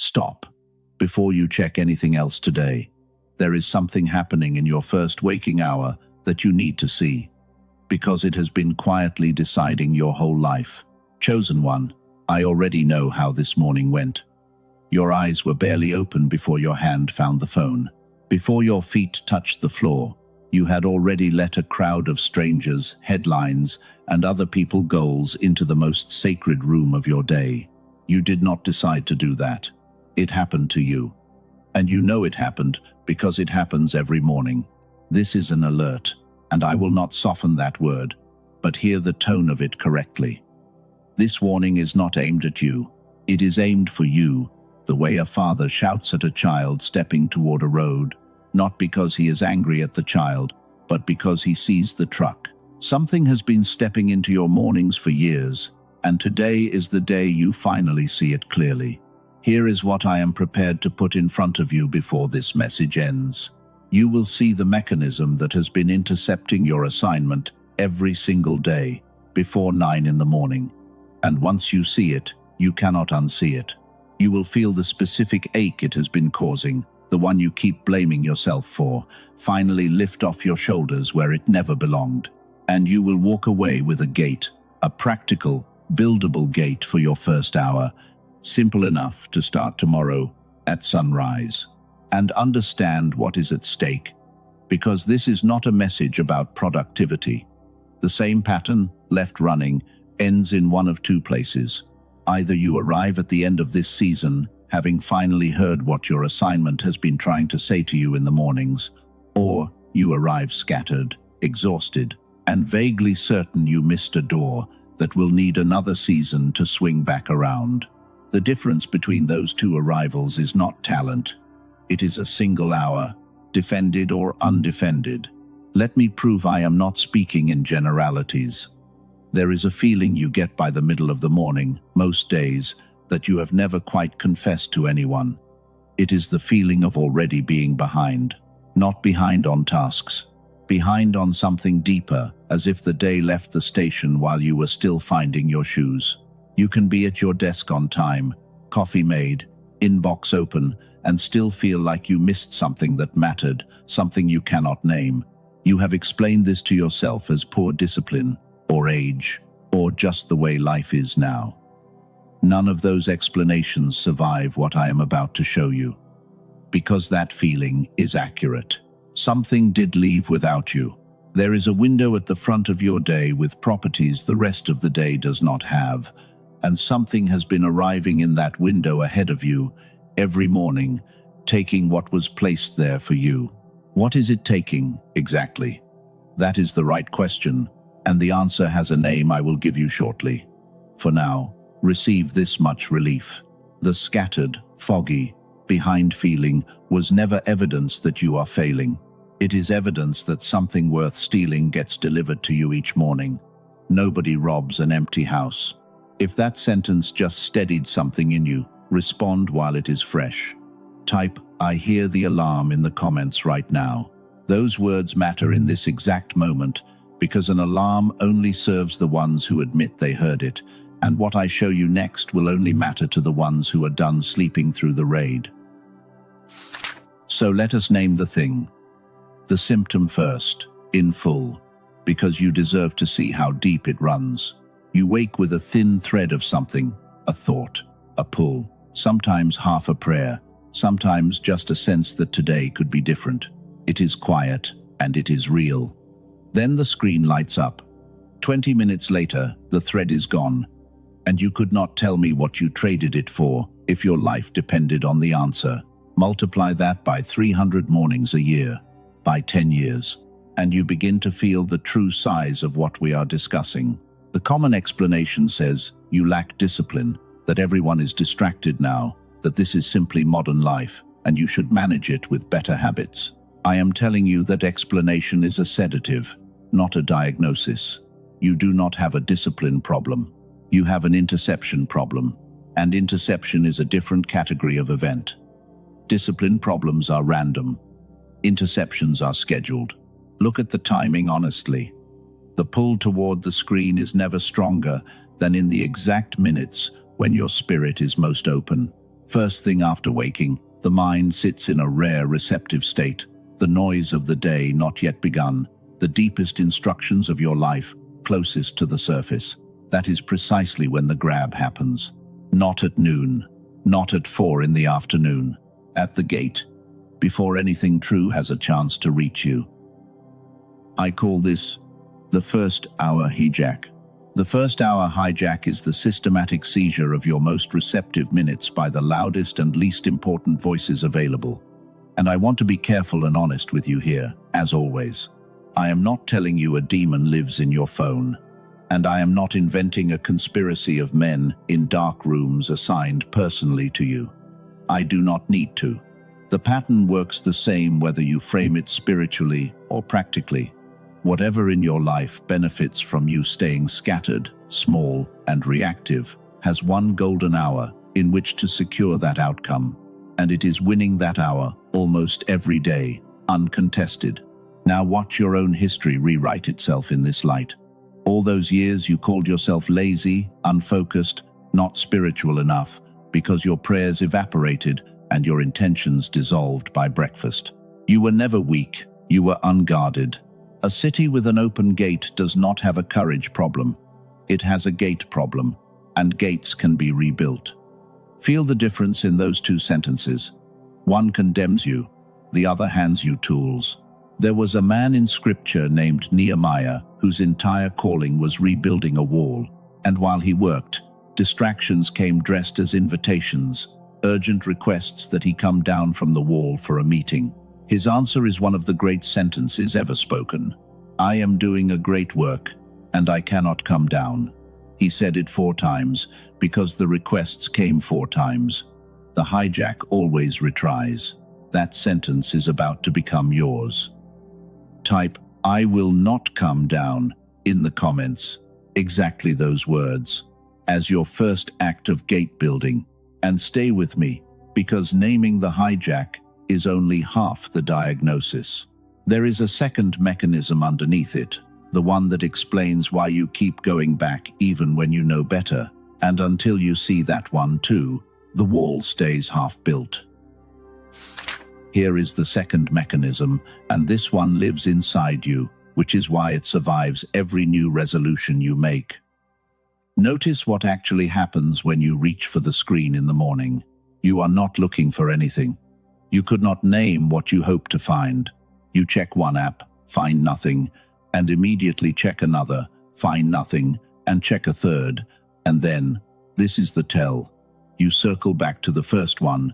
Stop. Before you check anything else today, there is something happening in your first waking hour that you need to see, because it has been quietly deciding your whole life. Chosen one, I already know how this morning went. Your eyes were barely open before your hand found the phone. Before your feet touched the floor, you had already let a crowd of strangers, headlines, and other people's goals into the most sacred room of your day. You did not decide to do that. It happened to you. And you know it happened because it happens every morning. This is an alert, and I will not soften that word, but hear the tone of it correctly. This warning is not aimed at you. It is aimed for you, the way a father shouts at a child stepping toward a road, not because he is angry at the child, but because he sees the truck. Something has been stepping into your mornings for years, and today is the day you finally see it clearly. Here is what I am prepared to put in front of you before this message ends. You will see the mechanism that has been intercepting your assignment every single day before 9 in the morning. And once you see it, you cannot unsee it. You will feel the specific ache it has been causing, the one you keep blaming yourself for, finally lift off your shoulders where it never belonged. And you will walk away with a gate, a practical, buildable gate for your first hour, simple enough to start tomorrow at sunrise. And understand what is at stake, because this is not a message about productivity. The same pattern, left running, ends in one of two places. Either you arrive at the end of this season having finally heard what your assignment has been trying to say to you in the mornings, or you arrive scattered, exhausted, and vaguely certain you missed a door that will need another season to swing back around. The difference between those two arrivals is not talent. It is a single hour, defended or undefended. Let me prove I am not speaking in generalities. There is a feeling you get by the middle of the morning, most days, that you have never quite confessed to anyone. It is the feeling of already being behind. Not behind on tasks, behind on something deeper, as if the day left the station while you were still finding your shoes. You can be at your desk on time, coffee made, inbox open, and still feel like you missed something that mattered, something you cannot name. You have explained this to yourself as poor discipline, or age, or just the way life is now. None of those explanations survive what I am about to show you. Because that feeling is accurate. Something did leave without you. There is a window at the front of your day with properties the rest of the day does not have, and something has been arriving in that window ahead of you every morning, taking what was placed there for you. What is it taking, exactly? That is the right question, and the answer has a name I will give you shortly. For now, receive this much relief. The scattered, foggy, behind feeling was never evidence that you are failing. It is evidence that something worth stealing gets delivered to you each morning. Nobody robs an empty house. If that sentence just steadied something in you, respond while it is fresh. Type, "I hear the alarm" in the comments right now. Those words matter in this exact moment, because an alarm only serves the ones who admit they heard it, and what I show you next will only matter to the ones who are done sleeping through the raid. So let us name the thing. The symptom first, in full, because you deserve to see how deep it runs. You wake with a thin thread of something, a thought, a pull, sometimes half a prayer, sometimes just a sense that today could be different. It is quiet, and it is real. Then the screen lights up. 20 minutes later, the thread is gone, and you could not tell me what you traded it for if your life depended on the answer. Multiply that by 300 mornings a year, by 10 years, and you begin to feel the true size of what we are discussing. The common explanation says you lack discipline, that everyone is distracted now, that this is simply modern life, and you should manage it with better habits. I am telling you that explanation is a sedative, not a diagnosis. You do not have a discipline problem. You have an interception problem, and interception is a different category of event. Discipline problems are random. Interceptions are scheduled. Look at the timing honestly. The pull toward the screen is never stronger than in the exact minutes when your spirit is most open. First thing after waking, the mind sits in a rare receptive state, the noise of the day not yet begun, the deepest instructions of your life closest to the surface. That is precisely when the grab happens. Not at noon, not at 4 in the afternoon, at the gate, before anything true has a chance to reach you. I call this the first hour hijack. The first hour hijack is the systematic seizure of your most receptive minutes by the loudest and least important voices available. And I want to be careful and honest with you here, as always. I am not telling you a demon lives in your phone, and I am not inventing a conspiracy of men in dark rooms assigned personally to you. I do not need to. The pattern works the same whether you frame it spiritually or practically. Whatever in your life benefits from you staying scattered, small, and reactive has one golden hour in which to secure that outcome, and it is winning that hour almost every day, uncontested. Now watch your own history rewrite itself in this light. All those years you called yourself lazy, unfocused, not spiritual enough, because your prayers evaporated and your intentions dissolved by breakfast. You were never weak, you were unguarded. A city with an open gate does not have a courage problem. It has a gate problem, and gates can be rebuilt. Feel the difference in those two sentences. One condemns you, the other hands you tools. There was a man in scripture named Nehemiah whose entire calling was rebuilding a wall, and while he worked, distractions came dressed as invitations, urgent requests that he come down from the wall for a meeting. His answer is one of the great sentences ever spoken. I am doing a great work, and I cannot come down. He said it 4 times, because the requests came 4 times. The hijack always retries. That sentence is about to become yours. Type, I will not come down, in the comments. Exactly those words, as your first act of gate building. And stay with me, because naming the hijack is only half the diagnosis. There is a second mechanism underneath it, the one that explains why you keep going back even when you know better, and until you see that one too, the wall stays half built. Here is the second mechanism, and this one lives inside you, which is why it survives every new resolution you make. Notice what actually happens when you reach for the screen in the morning. You are not looking for anything. You could not name what you hope to find. You check one app, find nothing, and immediately check another, find nothing, and check a third, and then, this is the tell, you circle back to the first one,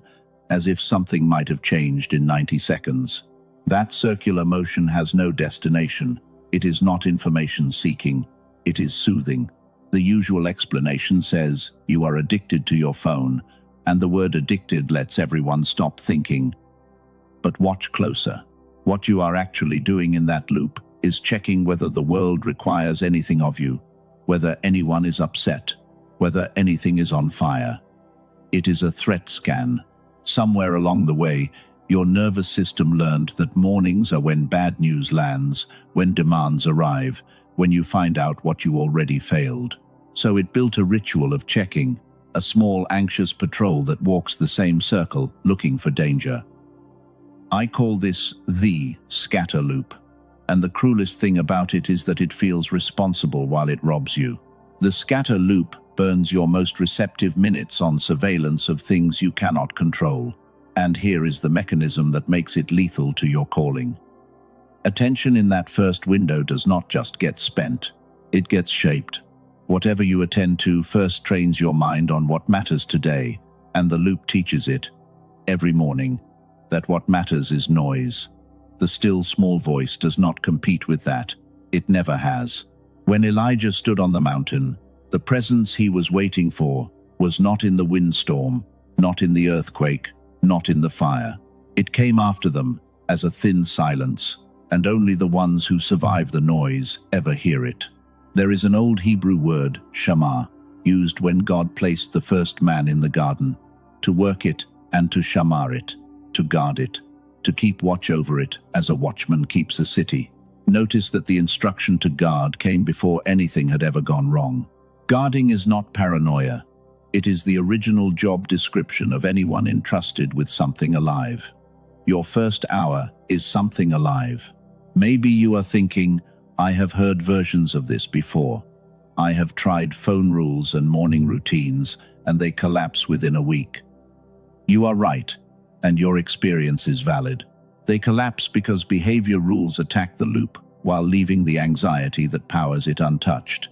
as if something might have changed in 90 seconds. That circular motion has no destination. It is not information seeking. It is soothing. The usual explanation says you are addicted to your phone, and the word addicted lets everyone stop thinking. But watch closer. What you are actually doing in that loop is checking whether the world requires anything of you, whether anyone is upset, whether anything is on fire. It is a threat scan. Somewhere along the way, your nervous system learned that mornings are when bad news lands, when demands arrive, when you find out what you already failed. So it built a ritual of checking, a small anxious patrol that walks the same circle, looking for danger. I call this the scatter loop, and the cruelest thing about it is that it feels responsible while it robs you. The scatter loop burns your most receptive minutes on surveillance of things you cannot control, and here is the mechanism that makes it lethal to your calling. Attention in that first window does not just get spent, it gets shaped. Whatever you attend to first trains your mind on what matters today, and the loop teaches it, every morning, that what matters is noise. The still small voice does not compete with that. It never has. When Elijah stood on the mountain, the presence he was waiting for was not in the windstorm, not in the earthquake, not in the fire. It came after them as a thin silence, and only the ones who survive the noise ever hear it. There is an old Hebrew word, shamar, used when God placed the first man in the garden, to work it and to shamar it, to guard it, to keep watch over it as a watchman keeps a city. Notice that the instruction to guard came before anything had ever gone wrong. Guarding is not paranoia. It is the original job description of anyone entrusted with something alive. Your first hour is something alive. Maybe you are thinking, I have heard versions of this before. I have tried phone rules and morning routines, and they collapse within a week. You are right, and your experience is valid. They collapse because behavior rules attack the loop, while leaving the anxiety that powers it untouched.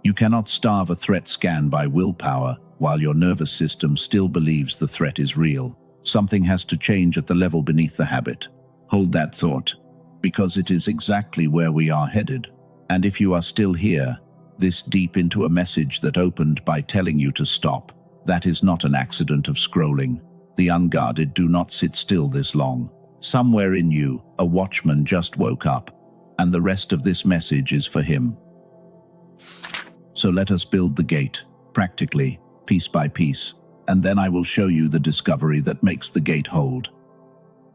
You cannot starve a threat scan by willpower, while your nervous system still believes the threat is real. Something has to change at the level beneath the habit. Hold that thought, because it is exactly where we are headed. And if you are still here, this deep into a message that opened by telling you to stop, that is not an accident of scrolling. The unguarded do not sit still this long. Somewhere in you, a watchman just woke up, and the rest of this message is for him. So let us build the gate, practically, piece by piece, and then I will show you the discovery that makes the gate hold.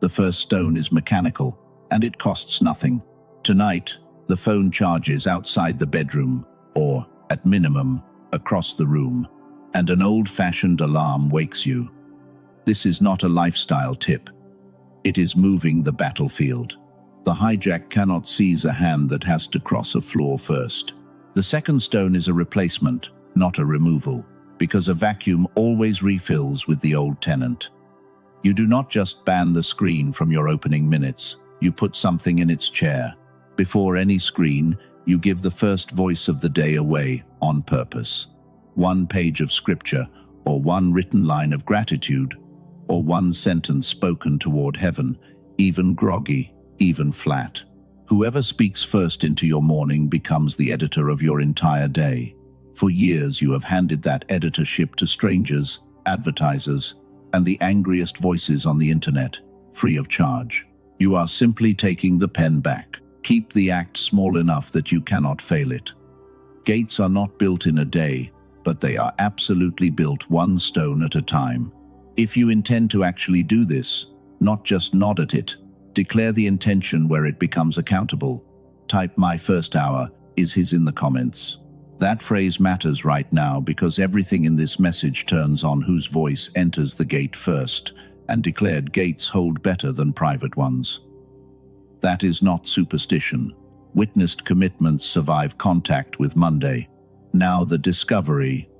The first stone is mechanical, and it costs nothing. Tonight, the phone charges outside the bedroom, or, at minimum, across the room, and an old-fashioned alarm wakes you. This is not a lifestyle tip. It is moving the battlefield. The hijack cannot seize a hand that has to cross a floor first. The second stone is a replacement, not a removal, because a vacuum always refills with the old tenant. You do not just ban the screen from your opening minutes, you put something in its chair. Before any screen, you give the first voice of the day away on purpose. One page of scripture, or one written line of gratitude, or one sentence spoken toward heaven, even groggy, even flat. Whoever speaks first into your morning becomes the editor of your entire day. For years you have handed that editorship to strangers, advertisers, and the angriest voices on the internet, free of charge. You are simply taking the pen back. Keep the act small enough that you cannot fail it. Gates are not built in a day, but they are absolutely built one stone at a time. If you intend to actually do this, not just nod at it, declare the intention where it becomes accountable. Type "my first hour is his" in the comments. That phrase matters right now because everything in this message turns on whose voice enters the gate first, and declared gates hold better than private ones. That is not superstition. Witnessed commitments survive contact with Monday. Now the discovery.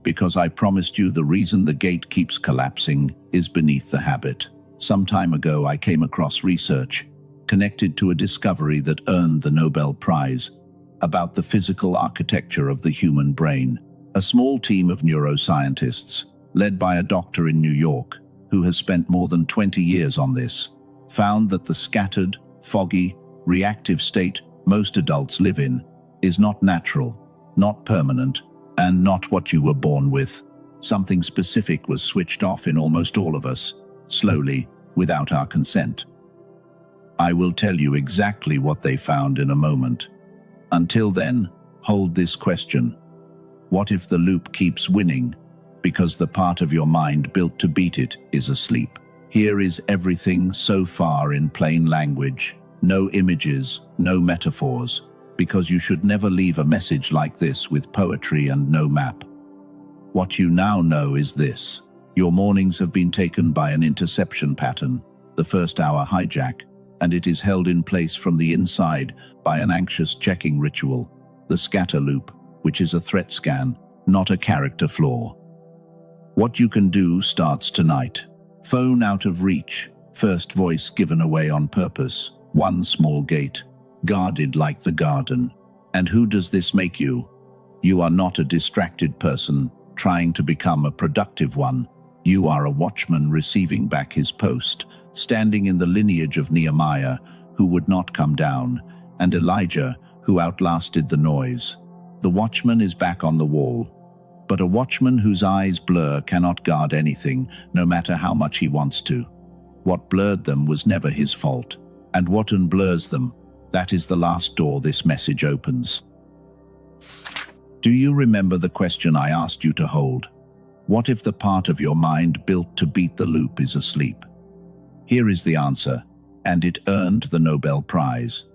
Because I promised you the reason the gate keeps collapsing is beneath the habit. Some time ago I came across research connected to a discovery that earned the Nobel Prize about the physical architecture of the human brain. A small team of neuroscientists, led by a doctor in New York, who has spent more than 20 years on this, found that the scattered, foggy, reactive state most adults live in is not natural, not permanent, and not what you were born with. Something specific was switched off in almost all of us, slowly, without our consent. I will tell you exactly what they found in a moment. Until then, hold this question. What if the loop keeps winning because the part of your mind built to beat it is asleep? Here is everything so far in plain language. No images, no metaphors, because you should never leave a message like this with poetry and no map. What you now know is this. Your mornings have been taken by an interception pattern, the first hour hijack, and it is held in place from the inside by an anxious checking ritual, the scatter loop, which is a threat scan, not a character flaw. What you can do starts tonight. Phone out of reach, first voice given away on purpose, one small gate, guarded like the garden. And who does this make you? You are not a distracted person trying to become a productive one. You are a watchman receiving back his post, standing in the lineage of Nehemiah, who would not come down, and Elijah, who outlasted the noise. The watchman is back on the wall. But a watchman whose eyes blur cannot guard anything, no matter how much he wants to. What blurred them was never his fault. And what unblurs them, that is the last door this message opens. Do you remember the question I asked you to hold? What if the part of your mind built to beat the loop is asleep? Here is the answer, and it earned the Nobel Prize.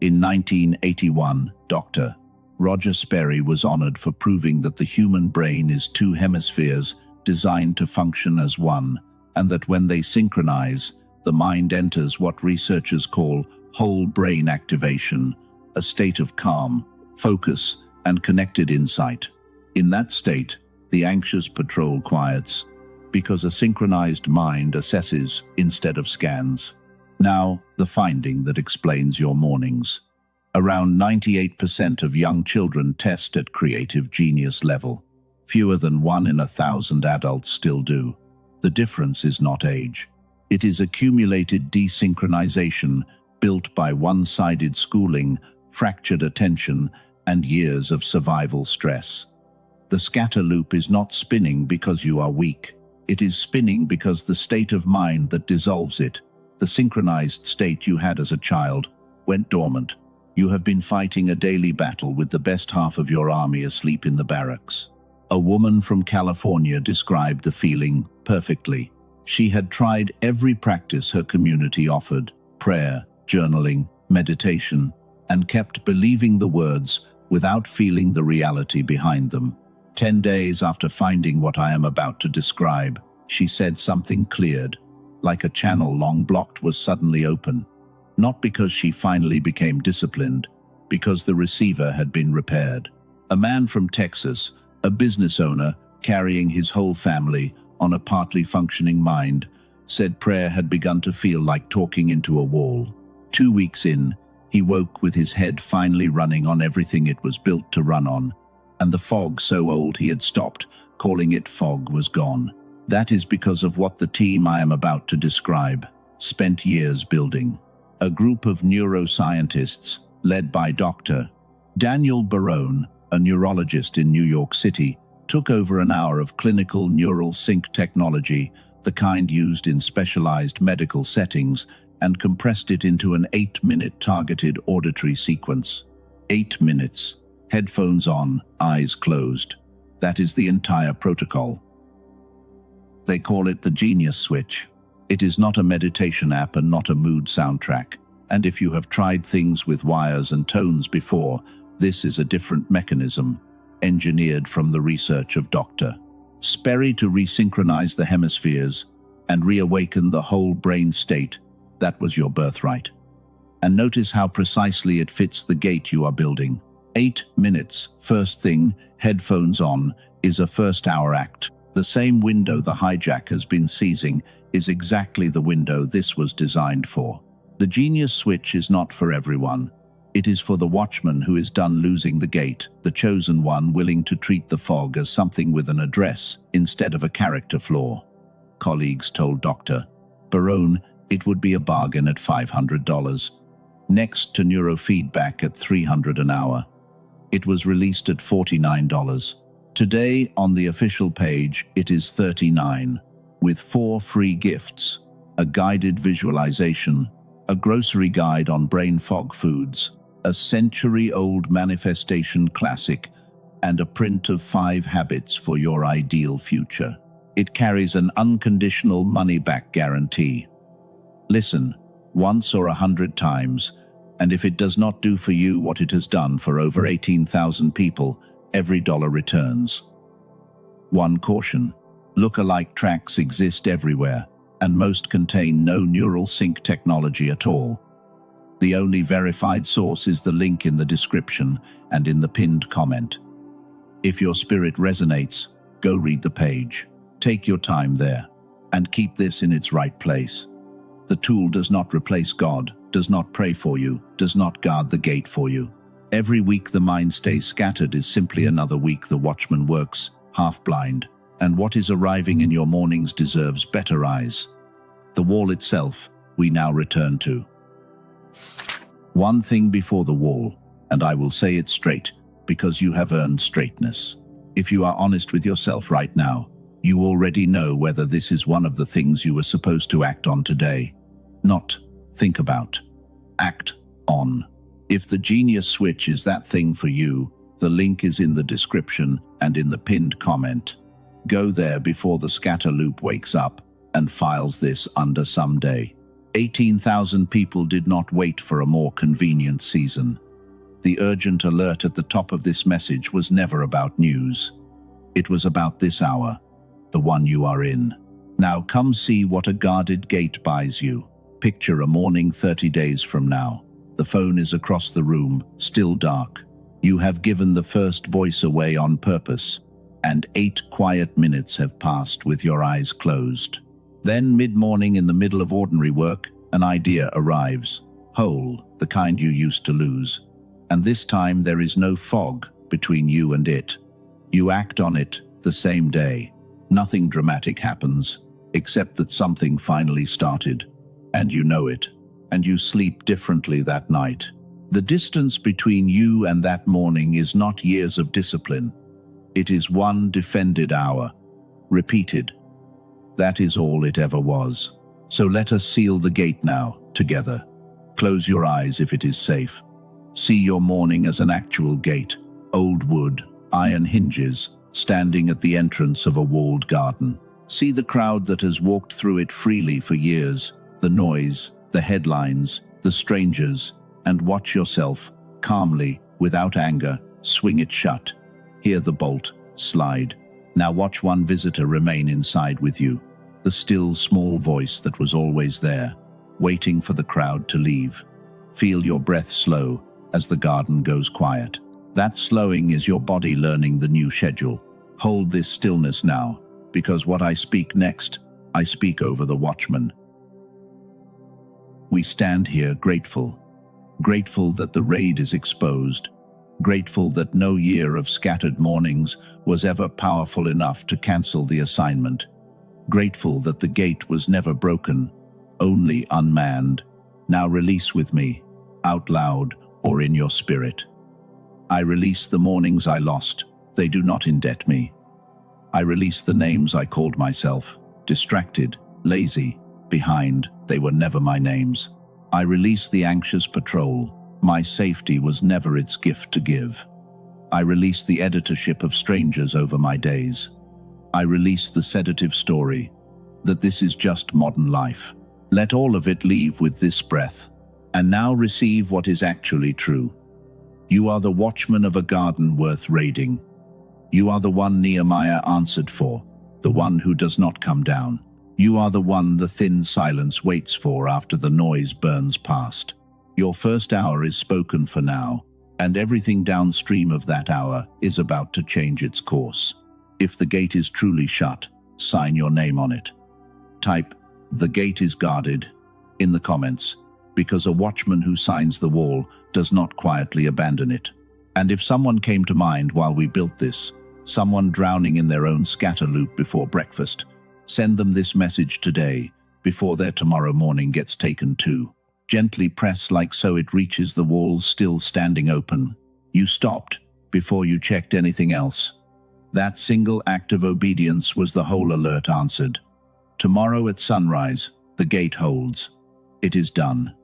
In 1981, Dr. Roger Sperry was honored for proving that the human brain is two hemispheres designed to function as one, and that when they synchronize, the mind enters what researchers call whole brain activation, a state of calm, focus, and connected insight. In that state, the anxious patrol quiets, because a synchronized mind assesses instead of scans. Now, the finding that explains your mornings. Around 98% of young children test at creative genius level. Fewer than 1 in 1,000 adults still do. The difference is not age. It is accumulated desynchronization built by one-sided schooling, fractured attention, and years of survival stress. The scatter loop is not spinning because you are weak. It is spinning because the state of mind that dissolves it, the synchronized state you had as a child, went dormant. You have been fighting a daily battle with the best half of your army asleep in the barracks. A woman from California described the feeling perfectly. She had tried every practice her community offered, prayer, journaling, meditation, and kept believing the words without feeling the reality behind them. 10 days after finding what I am about to describe, she said something cleared, like a channel long blocked was suddenly open. Not because she finally became disciplined, because the receiver had been repaired. A man from Texas, a business owner carrying his whole family on a partly functioning mind, said prayer had begun to feel like talking into a wall. 2 weeks in, he woke with his head finally running on everything it was built to run on, and the fog so old he had stopped calling it fog was gone. That is because of what the team I am about to describe spent years building. A group of neuroscientists, led by Dr. Daniel Barone, a neurologist in New York City, took over an hour of clinical neural sync technology, the kind used in specialized medical settings, and compressed it into an 8-minute targeted auditory sequence. 8 minutes, headphones on, eyes closed. That is the entire protocol. They call it the Genius Switch. It is not a meditation app and not a mood soundtrack. And if you have tried things with wires and tones before, this is a different mechanism, engineered from the research of Dr. Sperry to resynchronize the hemispheres and reawaken the whole brain state. That was your birthright. And notice how precisely it fits the gate you are building. 8 minutes, first thing, headphones on, is a first-hour act. The same window the hijack has been seizing is exactly the window this was designed for. The Genius Switch is not for everyone. It is for the watchman who is done losing the gate, the chosen one willing to treat the fog as something with an address instead of a character flaw. Colleagues told Dr. Barone it would be a bargain at $500, next to neurofeedback at $300 an hour. It was released at $49. Today, on the official page, it is $39, with 4 free gifts, a guided visualization, a grocery guide on brain fog foods, a century-old manifestation classic, and a print of 5 habits for your ideal future. It carries an unconditional money-back guarantee. Listen, once or 100 times, and if it does not do for you what it has done for over 18,000 people, every dollar returns. One caution: look-alike tracks exist everywhere, and most contain no neural sync technology at all. The only verified source is the link in the description and in the pinned comment. If your spirit resonates, go read the page. Take your time there, and keep this in its right place. The tool does not replace God, does not pray for you, does not guard the gate for you. Every week the mind stays scattered is simply another week the watchman works, half-blind, and what is arriving in your mornings deserves better eyes. The wall itself, we now return to. One thing before the wall, and I will say it straight, because you have earned straightness. If you are honest with yourself right now, you already know whether this is one of the things you were supposed to act on today. Not think about. Act on. If the Genius Switch is that thing for you, the link is in the description and in the pinned comment. Go there before the scatter loop wakes up and files this under someday. 18,000 people did not wait for a more convenient season. The urgent alert at the top of this message was never about news. It was about this hour, the one you are in. Now come see what a guarded gate buys you. Picture a morning 30 days from now. The phone is across the room, still dark. You have given the first voice away on purpose, and 8 quiet minutes have passed with your eyes closed. Then mid-morning, in the middle of ordinary work, an idea arrives. Whole, the kind you used to lose. And this time there is no fog between you and it. You act on it the same day. Nothing dramatic happens, except that something finally started. And you know it. And you sleep differently that night. The distance between you and that morning is not years of discipline. It is one defended hour, repeated. That is all it ever was. So let us seal the gate now, together. Close your eyes if it is safe. See your morning as an actual gate, old wood, iron hinges, standing at the entrance of a walled garden. See the crowd that has walked through it freely for years, the noise, the headlines, the strangers, and watch yourself, calmly, without anger, swing it shut. Hear the bolt, slide. Now watch one visitor remain inside with you, the still small voice that was always there, waiting for the crowd to leave. Feel your breath slow as the garden goes quiet. That slowing is your body learning the new schedule. Hold this stillness now, because what I speak next, I speak over the watchman. We stand here grateful. Grateful that the raid is exposed. Grateful that no year of scattered mornings was ever powerful enough to cancel the assignment. Grateful that the gate was never broken, only unmanned. Now release with me, out loud or in your spirit. I release the mornings I lost. They do not indebt me. I release the names I called myself, distracted, lazy, behind. They were never my names. I release the anxious patrol. My safety was never its gift to give. I release the editorship of strangers over my days. I release the sedative story, that this is just modern life. Let all of it leave with this breath. And now receive what is actually true. You are the watchman of a garden worth raiding. You are the one Nehemiah answered for, the one who does not come down. You are the one the thin silence waits for after the noise burns past. Your first hour is spoken for now, and everything downstream of that hour is about to change its course. If the gate is truly shut, sign your name on it. Type, "The gate is guarded," in the comments, because a watchman who signs the wall does not quietly abandon it. And if someone came to mind while we built this, someone drowning in their own scatterloop before breakfast, send them this message today, before their tomorrow morning gets taken too. Gently press like so it reaches the walls still standing open. You stopped before you checked anything else. That single act of obedience was the whole alert answered. Tomorrow at sunrise, the gate holds. It is done.